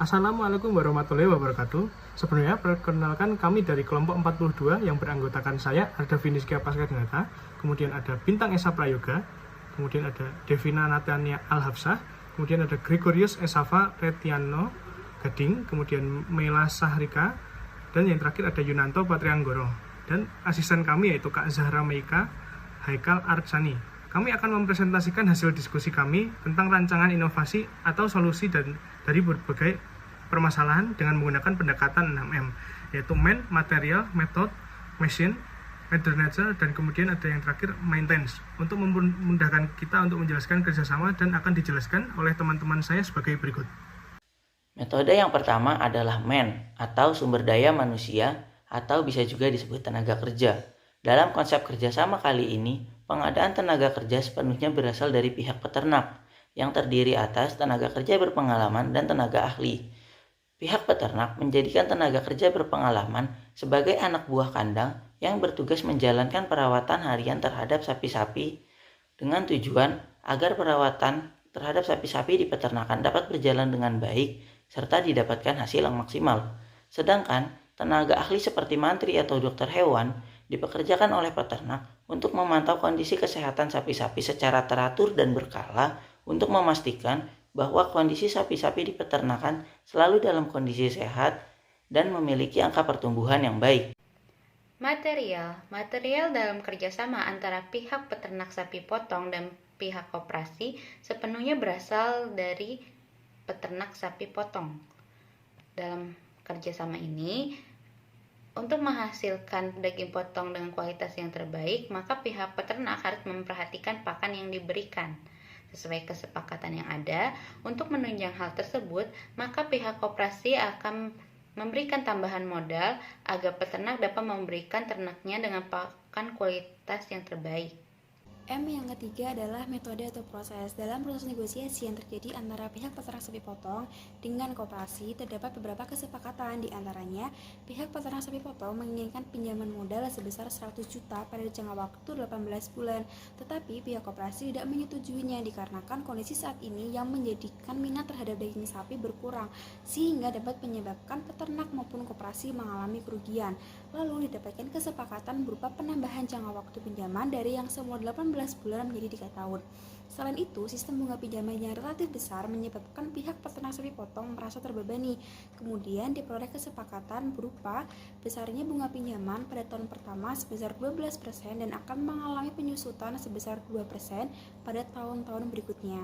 Assalamualaikum warahmatullahi wabarakatuh. Sebenarnya perkenalkan kami dari kelompok 42 yang beranggotakan saya, ada Viniskia Pascadinata, kemudian ada Bintang Esa Prayoga, kemudian ada Devina Natania Al-Hafsah, kemudian ada Gregorius Esafa Retiano Gading, kemudian Mela Sahrika, dan yang terakhir ada Yunanto Patrianggoro. Dan asisten kami yaitu Kak Zahra Meika Haikal Artsani. Kami akan mempresentasikan hasil diskusi kami tentang rancangan inovasi atau solusi dari berbagai permasalahan dengan menggunakan pendekatan 6M, yaitu Man, Material, Method, Machine, Manager, dan kemudian ada yang terakhir Maintenance, untuk memudahkan kita untuk menjelaskan kerjasama dan akan dijelaskan oleh teman-teman saya sebagai berikut. Metode yang pertama adalah Man atau sumber daya manusia atau bisa juga disebut tenaga kerja. Dalam konsep kerjasama kali ini, pengadaan tenaga kerja sepenuhnya berasal dari pihak peternak yang terdiri atas tenaga kerja berpengalaman dan tenaga ahli. Pihak peternak menjadikan tenaga kerja berpengalaman sebagai anak buah kandang yang bertugas menjalankan perawatan harian terhadap sapi-sapi dengan tujuan agar perawatan terhadap sapi-sapi di peternakan dapat berjalan dengan baik serta didapatkan hasil yang maksimal. Sedangkan tenaga ahli seperti mantri atau dokter hewan dipekerjakan oleh peternak untuk memantau kondisi kesehatan sapi-sapi secara teratur dan berkala untuk memastikan bahwa kondisi sapi-sapi di peternakan selalu dalam kondisi sehat dan memiliki angka pertumbuhan yang baik. Material dalam kerjasama antara pihak peternak sapi potong dan pihak koperasi sepenuhnya berasal dari peternak sapi potong. Dalam kerjasama ini, untuk menghasilkan daging potong dengan kualitas yang terbaik, maka pihak peternak harus memperhatikan pakan yang diberikan. Sesuai kesepakatan yang ada, untuk menunjang hal tersebut, maka pihak koperasi akan memberikan tambahan modal agar peternak dapat memberikan ternaknya dengan pakan kualitas yang terbaik. M yang ketiga adalah metode atau proses. Dalam proses negosiasi yang terjadi antara pihak peternak sapi potong dengan koperasi, terdapat beberapa kesepakatan. Di antaranya, pihak peternak sapi potong menginginkan pinjaman modal sebesar 100 juta pada jangka waktu 18 bulan. Tetapi pihak koperasi tidak menyetujuinya dikarenakan kondisi saat ini yang menjadikan minat terhadap daging sapi berkurang, sehingga dapat menyebabkan peternak maupun koperasi mengalami kerugian. Lalu didapatkan kesepakatan berupa penambahan jangka waktu pinjaman dari yang semula 18 bulan menjadi 3 tahun. Selain itu, sistem bunga pinjaman yang relatif besar menyebabkan pihak peternak sapi potong merasa terbebani. Kemudian diperoleh kesepakatan berupa besarnya bunga pinjaman pada tahun pertama sebesar 12% dan akan mengalami penyusutan sebesar 2% pada tahun-tahun berikutnya.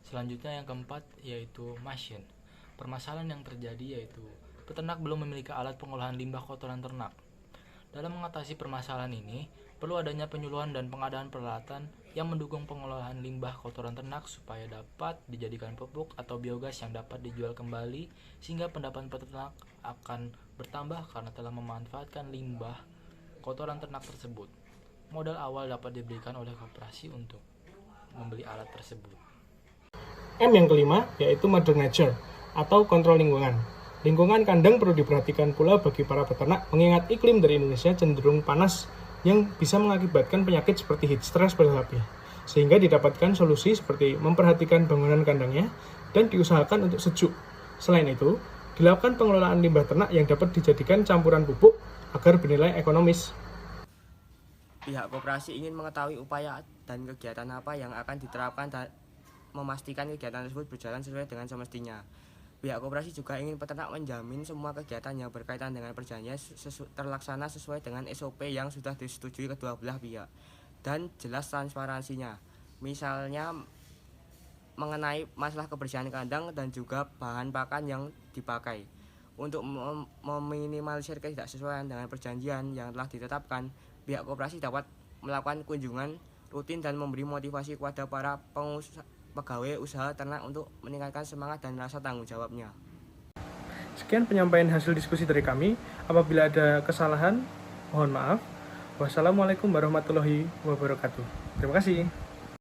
Selanjutnya yang keempat yaitu machine. Permasalahan yang terjadi yaitu peternak belum memiliki alat pengolahan limbah kotoran ternak. Dalam mengatasi permasalahan ini, perlu adanya penyuluhan dan pengadaan peralatan yang mendukung pengolahan limbah kotoran ternak supaya dapat dijadikan pupuk atau biogas yang dapat dijual kembali sehingga pendapatan peternak akan bertambah karena telah memanfaatkan limbah kotoran ternak tersebut. Modal awal dapat diberikan oleh koperasi untuk membeli alat tersebut. M yang kelima yaitu Manager atau kontrol lingkungan. Lingkungan kandang perlu diperhatikan pula bagi para peternak mengingat iklim dari Indonesia cenderung panas yang bisa mengakibatkan penyakit seperti heat stress pada sapi. Sehingga didapatkan solusi seperti memperhatikan bangunan kandangnya dan diusahakan untuk sejuk. Selain itu, dilakukan pengelolaan limbah ternak yang dapat dijadikan campuran pupuk agar bernilai ekonomis. Pihak koperasi ingin mengetahui upaya dan kegiatan apa yang akan diterapkan dan memastikan kegiatan tersebut berjalan sesuai dengan semestinya. Pihak koperasi juga ingin peternak menjamin semua kegiatan yang berkaitan dengan perjanjian terlaksana sesuai dengan SOP yang sudah disetujui kedua belah pihak dan jelas transparansinya. Misalnya mengenai masalah kebersihan kandang dan juga bahan pakan yang dipakai. Untuk meminimalisir ketidaksesuaian dengan perjanjian yang telah ditetapkan, pihak koperasi dapat melakukan kunjungan rutin dan memberi motivasi kepada para pegawai usaha ternak untuk meningkatkan semangat dan rasa tanggung jawabnya. Sekian penyampaian hasil diskusi dari kami. Apabila ada kesalahan, mohon maaf. Wassalamualaikum warahmatullahi wabarakatuh. Terima kasih.